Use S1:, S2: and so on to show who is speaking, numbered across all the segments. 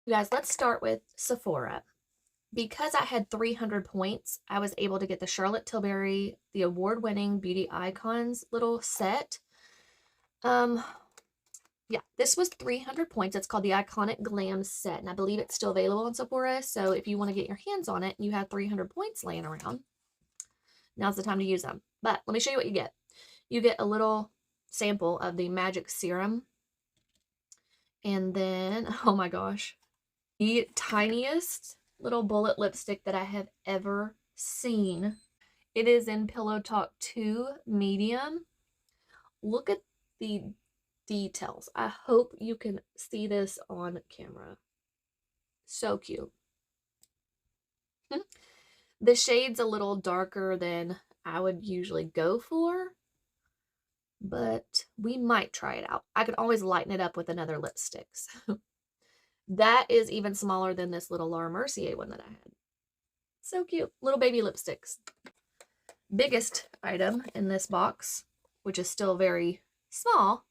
S1: You guys, let's start with Sephora. Because I had 300 points, I was able to get the Charlotte Tilbury, the award-winning Beauty Icons little set. Um, yeah, this was 300 points. It's called the Iconic Glam set, and I believe it's still available on Sephora. So if you want to get your hands on it and you have 300 points laying around, now's the time to use them. But let me show you what you get. You get a little sample of the Magic Serum, and then, oh my gosh, the tiniest little bullet lipstick that I have ever seen. It is in Pillow Talk 2 medium. Look at the details. I hope you can see this on camera. So cute. The shade's a little darker than I would usually go for, but we might try it out. I could always lighten it up with another lipstick. So that is even smaller than this little Laura Mercier one that I had. So cute. Little baby lipsticks. Biggest item in this box, which is still very small,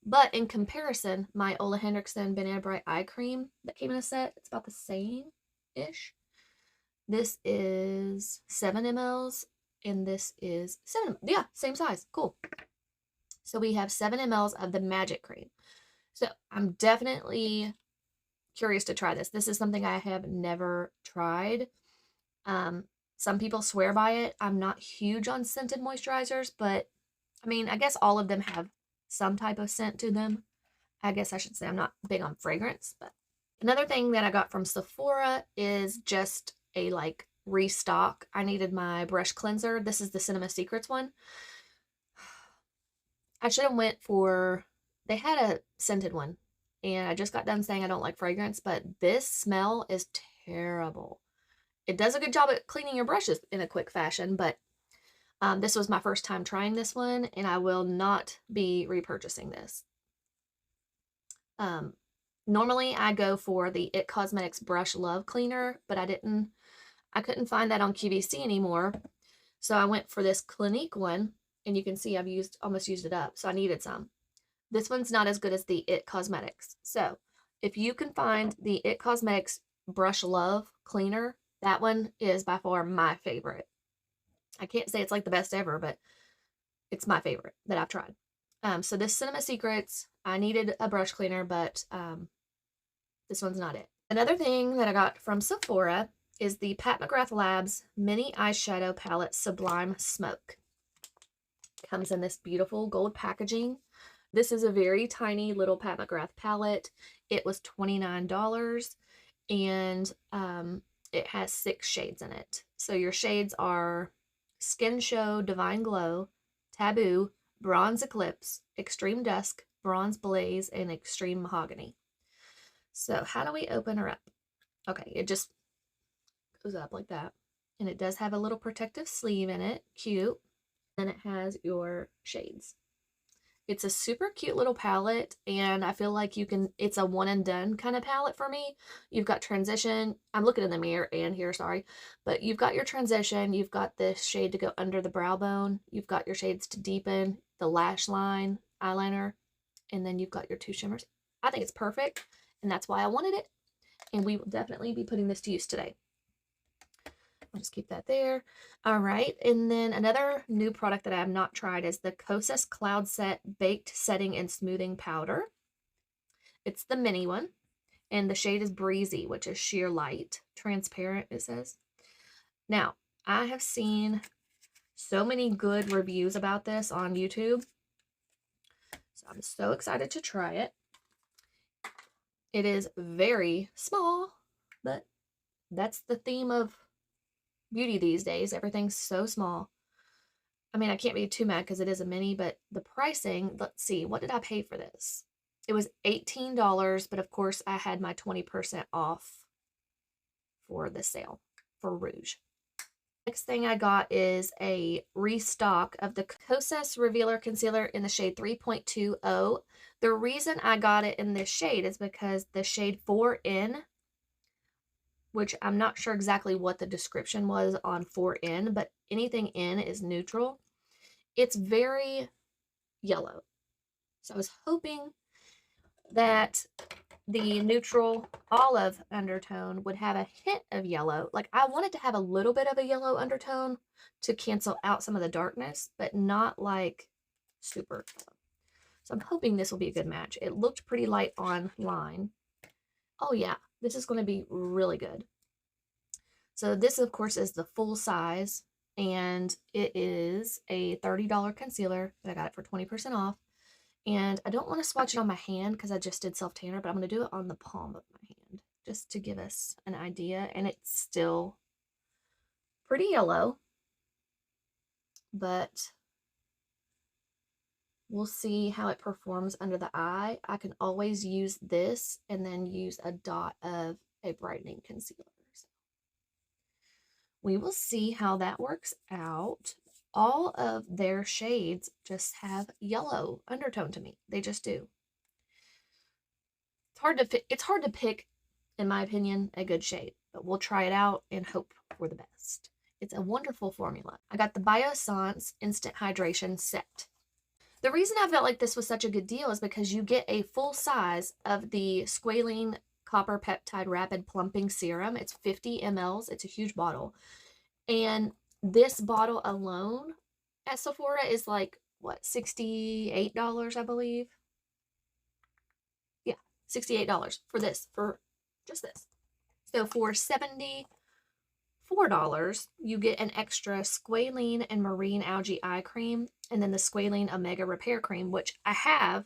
S1: but in comparison, my Ole Henriksen Banana Bright Eye Cream that came in a set, it's about the same-ish. This is 7 mLs, and this is 7 mLs. Yeah, same size. Cool. So we have 7 mLs of the Magic Cream. So I'm definitely curious to try this. This is something I have never tried. Some people swear by it. I'm not huge on scented moisturizers, but I mean, I guess all of them have some type of scent to them. I guess I should say I'm not big on fragrance, but another thing that I got from Sephora is just a like restock. I needed my brush cleanser. This is the Cinema Secrets one. I should have went for, they had a scented one, and I just got done saying I don't like fragrance, but this smell is terrible. It does a good job at cleaning your brushes in a quick fashion, but this was my first time trying this one, and I will not be repurchasing this. Normally I go for the It Cosmetics Brush Love Cleaner, but I couldn't find that on QVC anymore. So I went for this Clinique one, and you can see I've almost used it up, so I needed some. This one's not as good as the It Cosmetics. So if you can find the It Cosmetics Brush Love Cleaner, that one is by far my favorite. I can't say it's like the best ever, but it's my favorite that I've tried. So this Cinema Secrets, I needed a brush cleaner, but this one's not it. Another thing that I got from Sephora is the Pat McGrath Labs Mini Eyeshadow Palette Sublime Smoke. Comes in this beautiful gold packaging. This is a very tiny little Pat McGrath palette. It was $29, and it has 6 shades in it. So your shades are Skin Show, Divine Glow, Taboo, Bronze Eclipse, Extreme Dusk, Bronze Blaze, and Extreme Mahogany. So how do we open her up? Okay, it just goes up like that. And it does have a little protective sleeve in it. Cute. And it has your shades. It's a super cute little palette, and I feel like it's a one and done kind of palette for me. You've got transition. I'm looking in the mirror and here, sorry. But you've got your transition. You've got this shade to go under the brow bone. You've got your shades to deepen, the lash line, eyeliner, and then you've got your 2 shimmers. I think it's perfect, and that's why I wanted it. And we will definitely be putting this to use today. I'll just keep that there. All right. And then another new product that I have not tried is the Kosas Cloud Set Baked Setting and Smoothing Powder. It's the mini one. And the shade is Breezy, which is sheer light. Transparent, it says. Now, I have seen so many good reviews about this on YouTube. So I'm so excited to try it. It is very small, but that's the theme of beauty these days. Everything's so small. I mean, I can't be too mad because it is a mini, but the pricing, let's see, what did I pay for this? It was $18, but of course I had my 20% off for the sale for Rouge. Next thing I got is a restock of the Kosas Revealer Concealer in the shade 3.20. The reason I got it in this shade is because the shade 4N, which I'm not sure exactly what the description was on 4N, but anything N is neutral. It's very yellow. So I was hoping that the neutral olive undertone would have a hint of yellow. Like I wanted to have a little bit of a yellow undertone to cancel out some of the darkness, but not like super. So I'm hoping this will be a good match. It looked pretty light online. Oh yeah, this is going to be really good. So this, of course, is the full size, and it is a $30 concealer. I got it for 20% off. And I don't want to swatch it on my hand because I just did self-tanner, but I'm going to do it on the palm of my hand just to give us an idea. And it's still pretty yellow, but we'll see how it performs under the eye. I can always use this and then use a dot of a brightening concealer. So we will see how that works out. All of their shades just have yellow undertone to me. They just do. It's hard to pick, in my opinion, a good shade, but we'll try it out and hope for the best. It's a wonderful formula. I got the Biossance Instant Hydration Set. The reason I felt like this was such a good deal is because you get a full size of the Squalene Copper Peptide Rapid Plumping Serum. It's 50 mLs. It's a huge bottle. And this bottle alone at Sephora is like, what, $68, I believe? Yeah, $68 for this, for just this. So for $74, you get an extra Squalene and Marine Algae Eye Cream, and then the Squalene Omega Repair Cream, which I have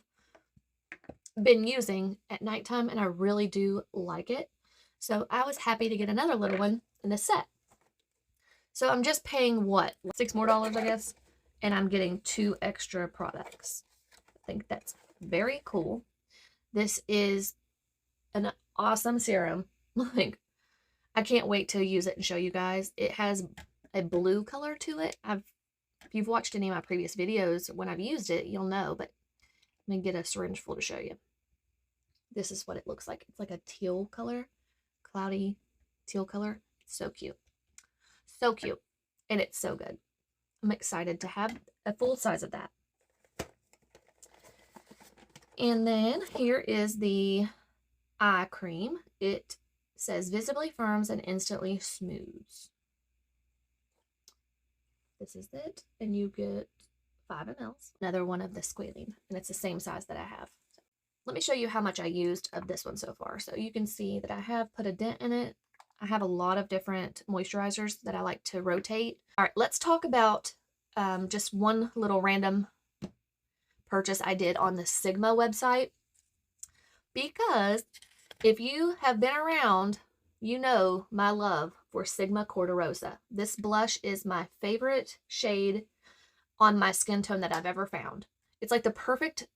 S1: been using at nighttime, and I really do like it. So I was happy to get another little one in the set. So I'm just paying, what, $6 more, I guess? And I'm getting 2 extra products. I think that's very cool. This is an awesome serum. Like, I can't wait to use it and show you guys. It has a blue color to it. If you've watched any of my previous videos, when I've used it, you'll know, but let me get a syringe full to show you. This is what it looks like. It's like a teal color, cloudy teal color. It's so cute. So cute. And it's so good. I'm excited to have a full size of that. And then here is the eye cream. It says visibly firms and instantly smooths. This is it. And you get 5 mLs. Another one of the Squalene. And it's the same size that I have. So let me show you how much I used of this one so far. So you can see that I have put a dent in it. I have a lot of different moisturizers that I like to rotate. All right, let's talk about just one little random purchase I did on the Sigma website. Because if you have been around, you know my love for Sigma Corderosa. This blush is my favorite shade on my skin tone that I've ever found. It's like the perfect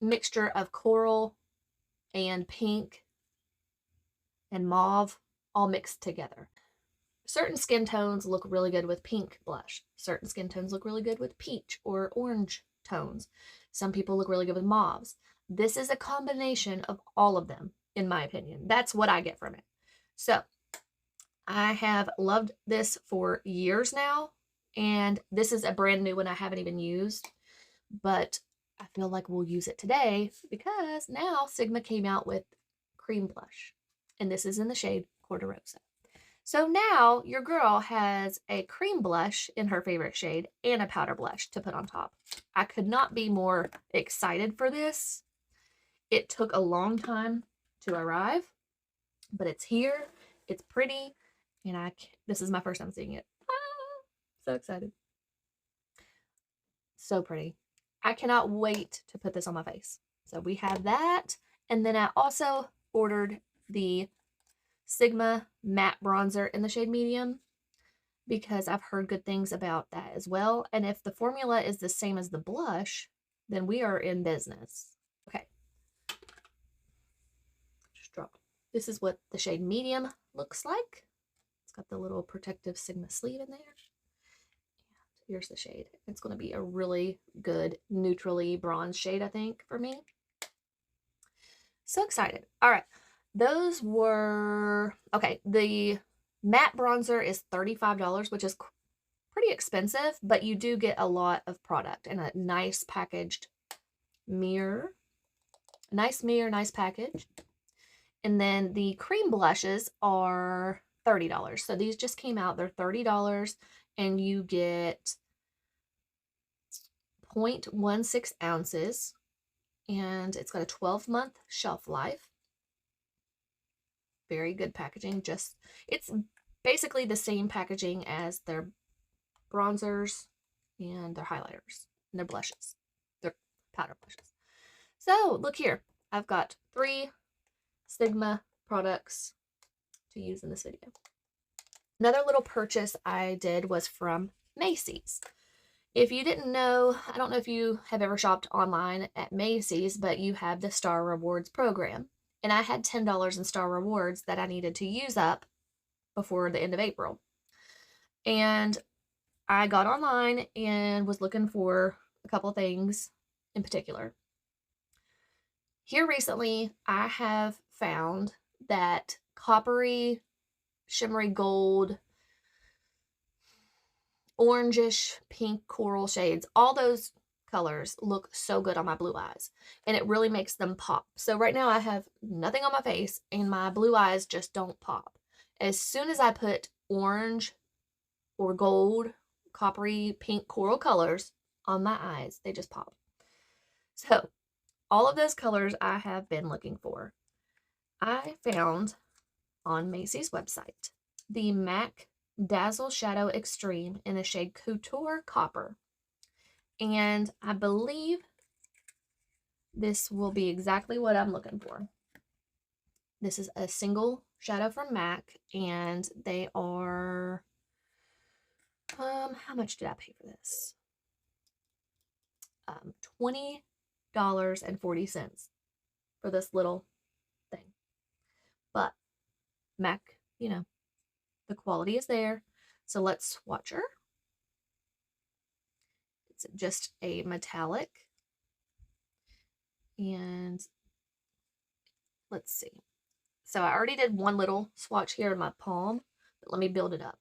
S1: mixture of coral and pink and mauve all mixed together. Certain skin tones look really good with pink blush. Certain skin tones look really good with peach or orange tones. Some people look really good with mauves. This is a combination of all of them, in my opinion. That's what I get from it. So I have loved this for years now, and this is a brand new one I haven't even used, but I feel like we'll use it today because now Sigma came out with cream blush, and this is in the shade Corderosa. So now your girl has a cream blush in her favorite shade and a powder blush to put on top. I could not be more excited for this. It took a long time to arrive, but it's here. It's pretty, and this is my first time seeing it. Ah, so excited. So pretty. I cannot wait to put this on my face. So we have that, and then I also ordered the Sigma matte bronzer in the shade medium because I've heard good things about that as well. And if the formula is the same as the blush, then we are in business. Okay. Just drop. This is what the shade medium looks like. It's got the little protective Sigma sleeve in there. And here's the shade. It's going to be a really good neutrally bronze shade, I think, for me. So excited. All right. Those were, okay, the matte bronzer is $35, which is pretty expensive, but you do get a lot of product and a nice packaged mirror. Nice mirror, nice package. And then the cream blushes are $30. So these just came out. They're $30 and you get 0.16 ounces and it's got a 12-month shelf life. Very good packaging. It's basically the same packaging as their bronzers and their highlighters and their blushes, their powder blushes. So look here, I've got 3 Sigma products to use in this video. Another little purchase I did was from Macy's. If you didn't know, I don't know if you have ever shopped online at Macy's, but you have the Star Rewards program. And I had $10 in Star Rewards that I needed to use up before the end of April. And I got online and was looking for a couple of things in particular. Here recently, I have found that coppery, shimmery gold, orangish, pink, coral shades, all those colors look so good on my blue eyes. And it really makes them pop. So right now I have nothing on my face and my blue eyes just don't pop. As soon as I put orange or gold, coppery, pink, coral colors on my eyes, they just pop. So all of those colors I have been looking for. I found on Macy's website the MAC Dazzle Shadow Extreme in the shade Couture Copper. And I believe this will be exactly what I'm looking for. This is a single shadow from MAC, and they are, how much did I pay for this? $20.40 for this little thing. But MAC, you know, the quality is there. So let's swatch her. It's just a metallic. And let's see. So I already did one little swatch here in my palm, but let me build it up.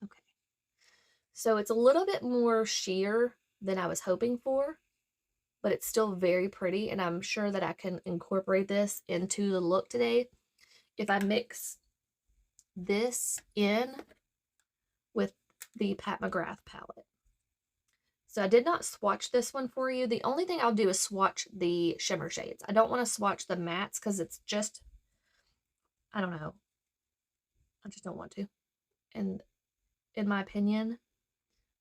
S1: Okay. So it's a little bit more sheer than I was hoping for, but it's still very pretty, and I'm sure that I can incorporate this into the look today if I mix this in with the Pat McGrath palette. So I did not swatch this one for you. The only thing I'll do is swatch the shimmer shades. I don't want to swatch the mattes because it's just, I don't know. I just don't want to. And in my opinion,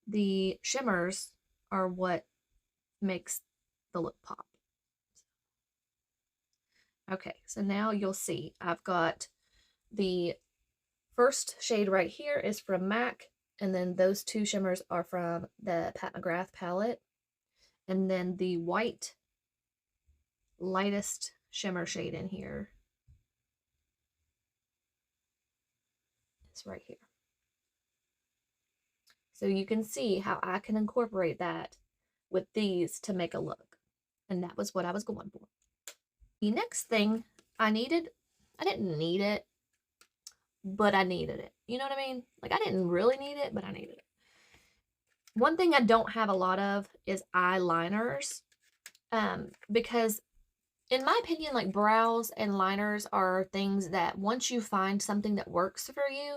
S1: the shimmers are what makes the look pop. Okay, so now you'll see I've got the first shade right here is from MAC, and then those 2 shimmers are from the Pat McGrath palette. And then the white lightest shimmer shade in here is right here. So you can see how I can incorporate that with these to make a look. And that was what I was going for. The next thing I needed, I didn't need it, but I needed it. You know what I mean? Like, I didn't really need it, but I needed it. One thing I don't have a lot of is eyeliners, because in my opinion, like, brows and liners are things that once you find something that works for you,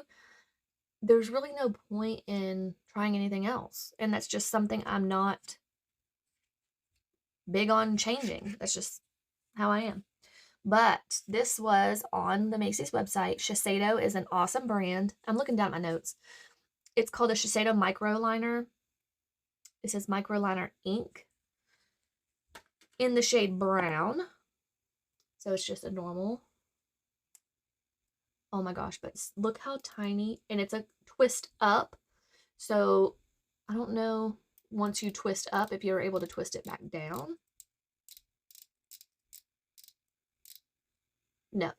S1: there's really no point in trying anything else. And that's just something I'm not big on changing. That's just how I am. But this was on the Macy's website. Shiseido is an awesome brand. I'm looking down at my notes. It's called a Shiseido Micro Liner. It says Micro Liner Ink in the shade brown. So it's just a normal. Oh my gosh, but look how tiny. And it's a twist up. So I don't know, once you twist up, if you're able to twist it back down. No.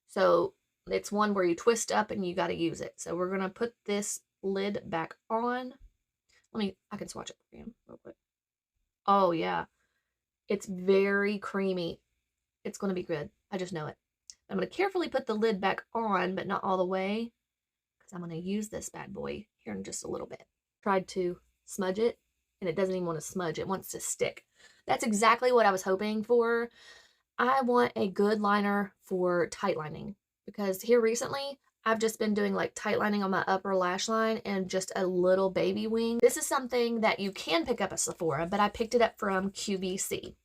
S1: So it's one where you twist up and you got to use it. So we're going to put this lid back on. I can swatch it for you real quick. Oh yeah. It's very creamy. It's going to be good. I just know it. I'm going to carefully put the lid back on, but not all the way, because I'm going to use this bad boy here in just a little bit. Tried to smudge it, and it doesn't even want to smudge. It wants to stick. That's exactly what I was hoping for. I want a good liner for tight lining because here recently I've just been doing like tight lining on my upper lash line and just a little baby wing. This is something that you can pick up at Sephora, but I picked it up from QVC.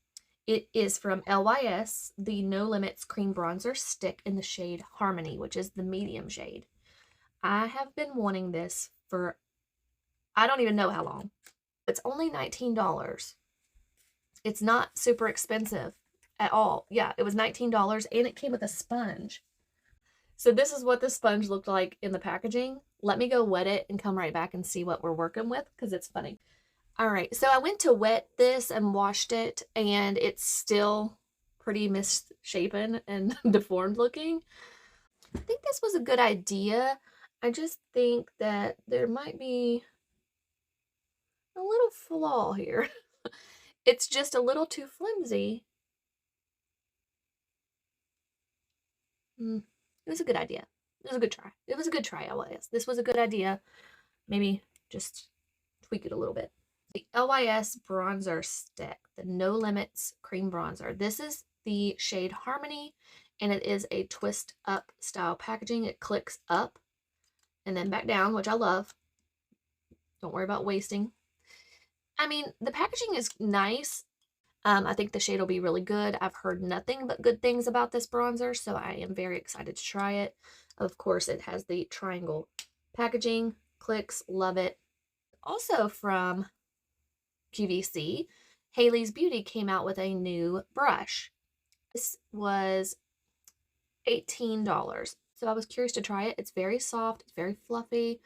S1: It is from LYS, the No Limits Cream Bronzer Stick in the shade Harmony, which is the medium shade. I have been wanting this for I don't even know how long. It's only $19. It's not super expensive at all. Yeah, it was $19 and it came with a sponge. So this is what the sponge looked like in the packaging. Let me go wet it and come right back and see what we're working with because it's funny. All right, so I went to wet this and washed it and it's still pretty misshapen and deformed looking. I think this was a good idea. I just think that there might be a little flaw here. It's just a little too flimsy. It was a good idea. It was a good try. It was a good try, LYS. This was a good idea. Maybe just tweak it a little bit. The LYS Bronzer Stick, the No Limits Cream Bronzer. This is the shade Harmony, and it is a twist up style packaging. It clicks up and then back down, which I love. Don't worry about wasting. I mean, the packaging is nice. I think the shade will be really good. I've heard nothing but good things about this bronzer, so I am very excited to try it. Of course, it has the triangle packaging. Clicks, love it. Also from QVC, Haley's Beauty came out with a new brush. This was $18. So I was curious to try it. It's very soft, it's very fluffy,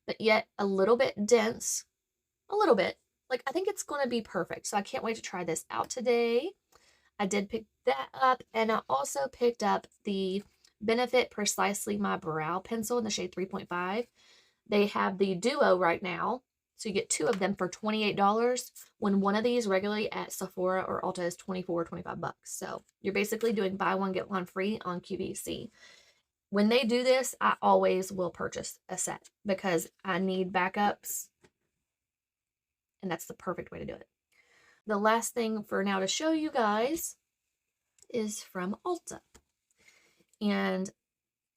S1: but yet a little bit dense. A little bit. Like, I think it's going to be perfect. So I can't wait to try this out today. I did pick that up, and I also picked up the Benefit Precisely My Brow Pencil in the shade 3.5. They have the duo right now, so you get two of them for $28 when one of these regularly at Sephora or Ulta is $24 or $25. So you're basically doing buy one, get one free on QVC. When they do this, I always will purchase a set because I need backups, and that's the perfect way to do it. The last thing for now to show you guys is from Ulta. And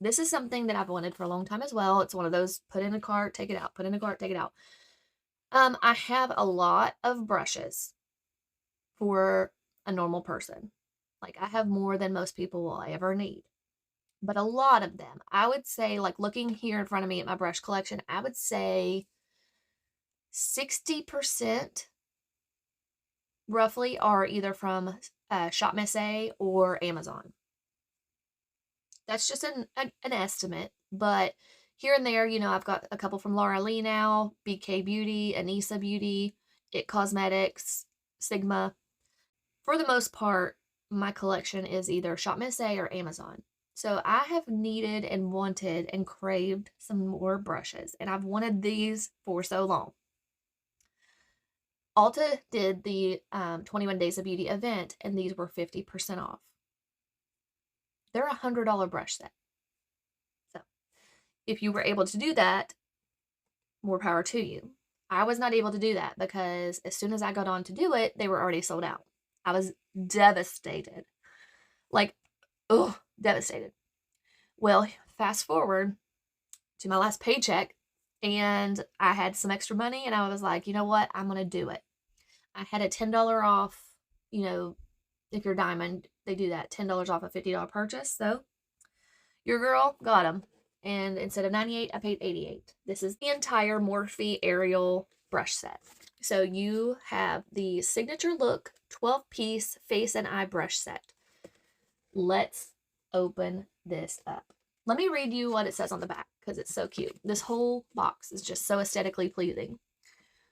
S1: this is something that I've wanted for a long time as well. It's one of those put in a cart, take it out, put in a cart, take it out. I have a lot of brushes for a normal person. Like, I have more than most people will ever need. But a lot of them, I would say, like looking here in front of me at my brush collection, I would say 60% roughly are either from Shop Miss A or Amazon. That's just an estimate, but here and there, you know, I've got a couple from Laura Lee now, BK Beauty, Anissa Beauty, It Cosmetics, Sigma. For the most part, my collection is either Shop Miss A or Amazon. So I have needed and wanted and craved some more brushes, and I've wanted these for so long. Ulta did the 21 Days of Beauty event, and these were 50% off. They're a $100 brush set. So if you were able to do that, more power to you. I was not able to do that because as soon as I got on to do it, they were already sold out. I was devastated. Like, ugh, devastated. Well, fast forward to my last paycheck, and I had some extra money, and I was like, you know what? I'm going to do it. I had a $10 off, you know, if you're Diamond, they do that, $10 off a $50 purchase. So your girl got them. And instead of $98, I paid $88. This is the entire Morphe Ariel brush set. So you have the Signature Look 12-piece face and eye brush set. Let's open this up. Let me read you what it says on the back because it's so cute. This whole box is just so aesthetically pleasing.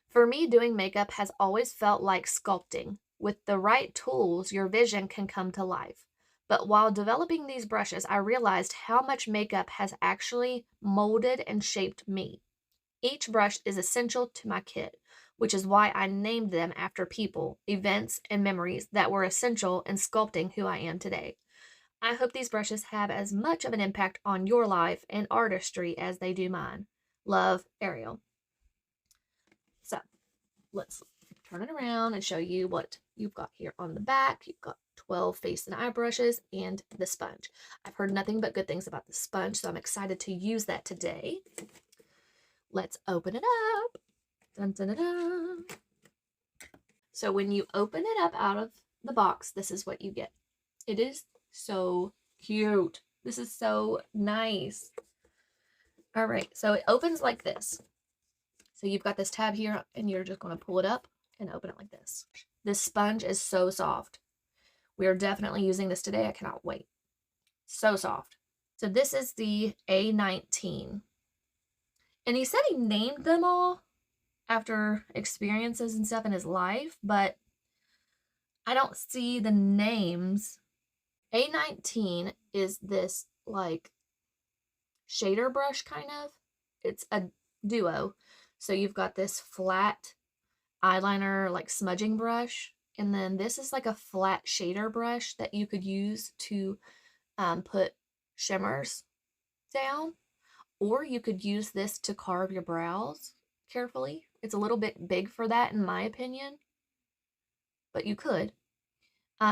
S1: For me, doing makeup has always felt like sculpting. With the right tools, your vision can come to life. But while developing these brushes, I realized how much makeup has actually molded and shaped me. Each brush is essential to my kit, which is why I named them after people, events, and memories that were essential in sculpting who I am today. I hope these brushes have as much of an impact on your life and artistry as they do mine. Love, Ariel. So let's turn it around and show you what you've got here on the back. You've got 12 face and eye brushes, and the sponge. I've heard nothing but good things about the sponge, so I'm excited to use that today. Let's open it up. Dun, dun, dun, dun. So when you open it up out of the box, this is what you get. It is so cute. This is so nice. All right, so it opens like this. So you've got this tab here, and you're just going to pull it up and open it like this. This sponge is so soft. We are definitely using this today. I cannot wait. So soft. So this is the A19. And he said he named them all after experiences and stuff in his life, but I don't see the names. A19 is this like shader brush kind of. It's a duo. So you've got this flat eyeliner like smudging brush, and then this is like a flat shader brush that you could use to put shimmers down, or you could use this to carve your brows carefully. It's a little bit big for that in my opinion, but you could.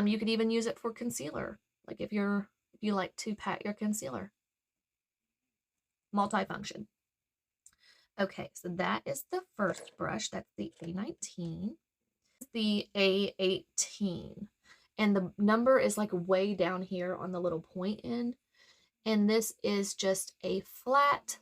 S1: You could even use it for concealer, like if you like to pat your concealer. Multifunction. Okay, so that is the first brush. That's the A19. The A18. And the number is like way down here on the little point end. And this is just a flat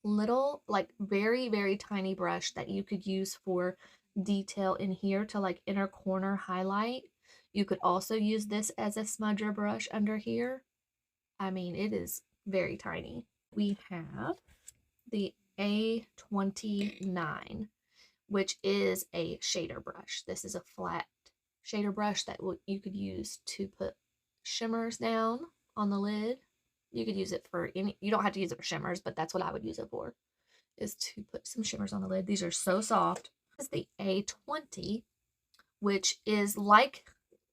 S1: little, like very, very tiny brush that you could use for detail in here to like inner corner highlight. You could also use this as a smudger brush under here. I mean, it is very tiny. We have the A29, which is a shader brush. This is a flat shader brush that you could use to put shimmers down on the lid. You could use it for any, you don't have to use it for shimmers, but that's what I would use it for, is to put some shimmers on the lid. These are so soft. This is the A20, which is like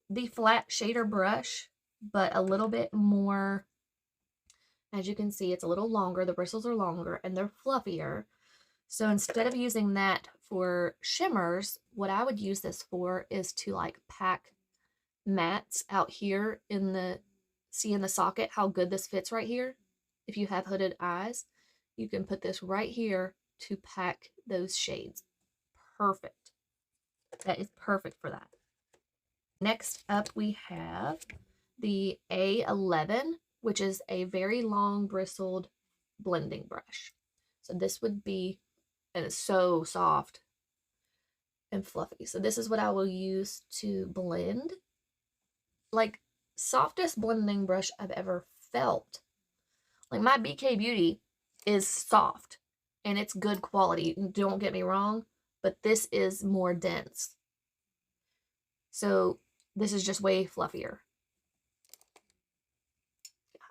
S1: the flat shader brush, but a little bit more, as you can see, it's a little longer. The bristles are longer and they're fluffier. So instead of using that for shimmers, what I would use this for is to like pack mattes out here in the, see in the socket how good this fits right here. If you have hooded eyes, you can put this right here to pack those shades. Perfect. That is perfect for that. Next up we have the A11, which is a very long bristled blending brush. So this would be, and it's so soft and fluffy. So this is what I will use to blend. Like, softest blending brush I've ever felt. Like, my BK Beauty is soft and it's good quality. Don't get me wrong, but this is more dense. So this is just way fluffier.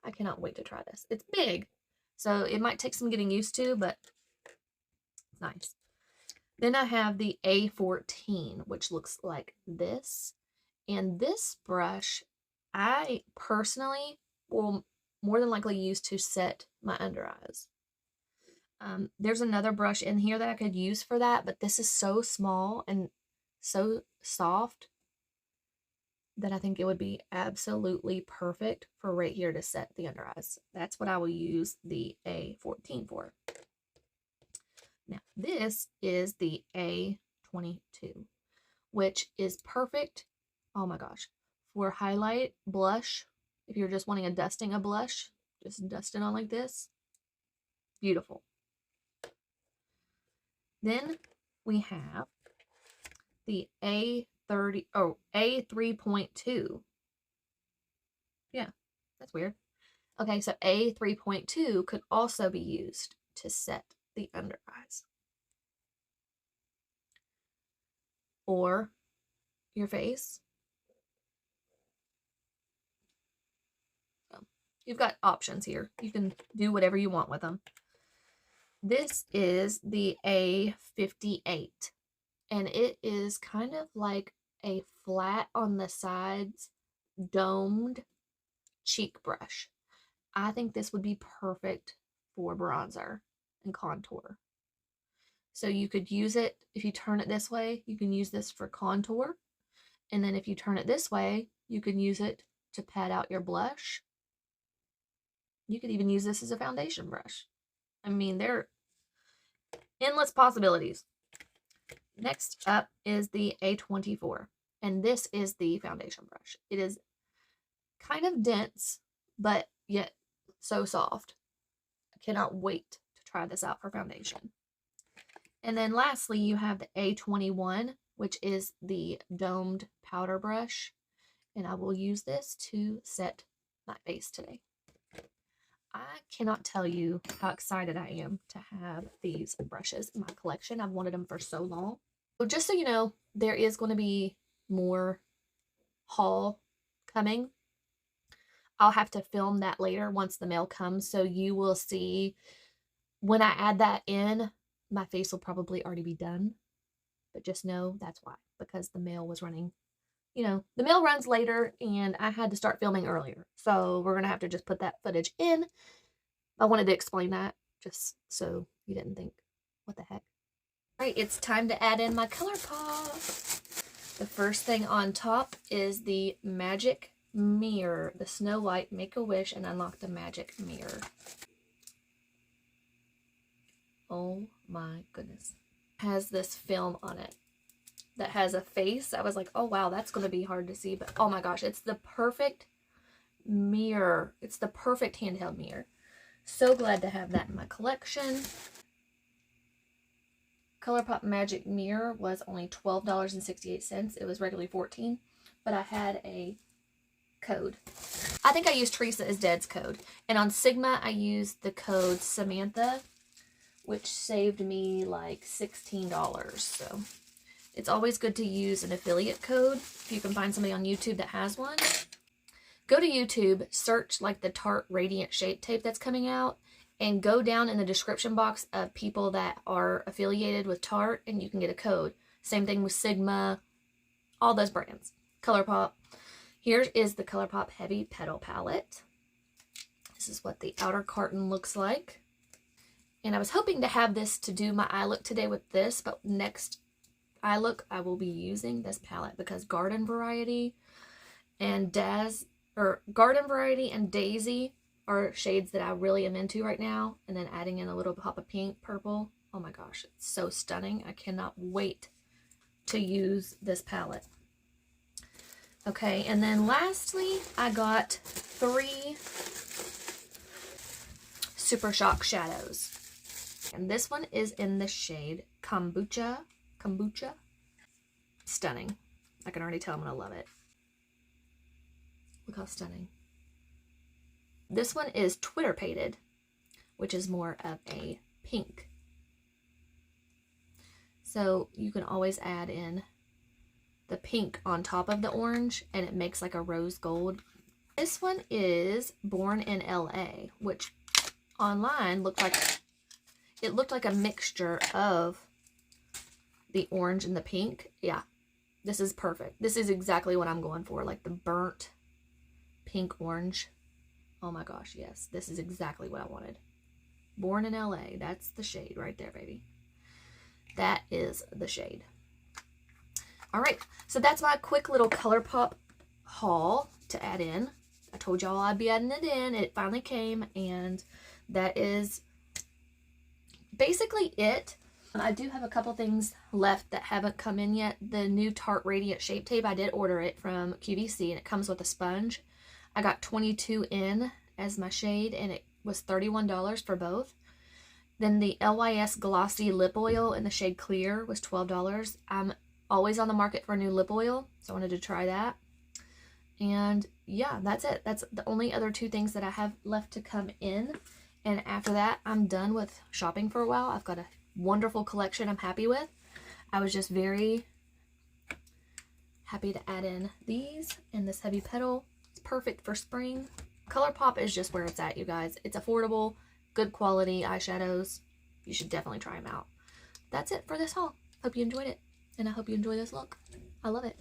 S1: I cannot wait to try this. It's big, so it might take some getting used to, but it's nice. Then I have the A14, which looks like this. And this brush, I personally will more than likely use to set my under eyes. There's another brush in here that I could use for that, but this is so small and so soft that I think it would be absolutely perfect for right here to set the under eyes. That's what I will use the A14 for. Now, this is the A22, which is perfect, oh my gosh, for highlight, blush. If you're just wanting a dusting of blush, just dust it on like this. Beautiful. Then we have the A3.2. Yeah, that's weird. Okay, so A3.2 could also be used to set the under eyes or your face. So you've got options here. You can do whatever you want with them. This is the A58, and it is kind of like a flat on the sides, domed cheek brush. I think this would be perfect for bronzer and contour. So you could use it, if you turn it this way, you can use this for contour. And then if you turn it this way, you can use it to pat out your blush. You could even use this as a foundation brush. I mean, there are endless possibilities. Next up is the A24, and this is the foundation brush. It is kind of dense, but yet so soft. I cannot wait to try this out for foundation. And then lastly, you have the A21, which is the domed powder brush, and I will use this to set my face today. I cannot tell you how excited I am to have these brushes in my collection. I've wanted them for so long. So just so you know, there is going to be more haul coming. I'll have to film that later once the mail comes, so you will see when I add that in, my face will probably already be done. But just know that's why, because the mail was running. You know, the mail runs later and I had to start filming earlier. So we're going to have to just put that footage in. I wanted to explain that just so you didn't think, what the heck. All right, it's time to add in my ColourPop. The first thing on top is the Magic Mirror, the Snow White Make-A-Wish and Unlock the Magic Mirror. Oh my goodness. It has this film on it that has a face. I was like, oh wow, that's going to be hard to see, but oh my gosh, it's the perfect mirror. It's the perfect handheld mirror. So glad to have that in my collection. ColourPop Magic Mirror was only $12.68. It was regularly $14, but I had a code. I think I used Teresa is Dead's code, and on Sigma I used the code Samantha, which saved me like $16. So it's always good to use an affiliate code if you can find somebody on YouTube that has one. Go to YouTube, search like the Tarte Radiant Shape Tape that's coming out, and go down in the description box of people that are affiliated with Tarte, and you can get a code. Same thing with Sigma, all those brands. ColourPop. Here is the ColourPop Heavy Petal Palette. This is what the outer carton looks like. And I was hoping to have this to do my eye look today with this, but next eye look I will be using this palette because Garden Variety and Garden Variety and Daisy are shades that I really am into right now. And then adding in a little pop of pink, purple. Oh my gosh, it's so stunning. I cannot wait to use this palette. Okay, and then lastly, I got 3 Super Shock shadows. And this one is in the shade Kombucha. Stunning. I can already tell I'm going to love it. Look how stunning. This one is Twitter Pated, which is more of a pink. So you can always add in the pink on top of the orange and it makes like a rose gold. This one is Born in LA, which online looked like a mixture of the orange and the pink. Yeah, this is perfect. This is exactly what I'm going for, like the burnt pink orange. Oh my gosh, yes, this is exactly what I wanted. Born in LA, that's the shade right there, baby. That is the shade. All right, so that's my quick little ColourPop haul to add in. I told y'all I'd be adding it in. It finally came, and that is basically it. I do have a couple things left that haven't come in yet. The new Tarte Radiant Shape Tape, I did order it from QVC, and it comes with a sponge. I got 22 in as my shade, and it was $31 for both. Then the LYS Glossy Lip Oil in the shade Clear was $12. I'm always on the market for a new lip oil, so I wanted to try that. And yeah, that's it. That's the only other 2 things that I have left to come in. And after that, I'm done with shopping for a while. I've got a wonderful collection I'm happy with. I was just very happy to add in these and this heavy petal. It's perfect for spring. ColourPop is just where it's at, you guys. It's affordable, good quality eyeshadows. You should definitely try them out. That's it for this haul. Hope you enjoyed it, and I hope you enjoy this look. I love it.